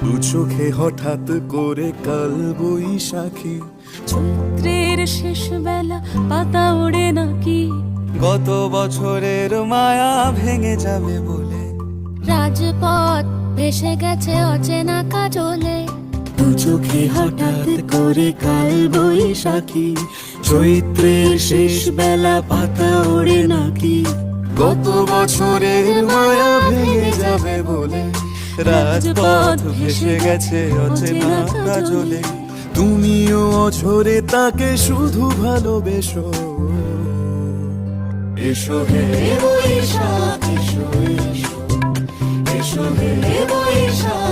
দু চোখে হঠাৎ করে কাল বৈশাখী, চৈত্রের শেষ বেলা পাতা ওড়ে নাকি, গত বছরের মায়া ভেঙে যাবে বলে, রাজপথ ভেসে গেছে অচেনা কাজলে। দু চোখে হঠাৎ করে কাল বৈশাখী, চৈত্রের শেষ বেলা পাতা ওড়ে নাকি, গত বছরের মায়া ভেঙে যাবে বলে, রাজপথ ভেসে গেছে অচেনা কাজলে। তুমিও অঝরে তাকে শুধু ভালোবেসো, এসো হে বৈশাখ এসো এসো, এসো হে বৈশাখ।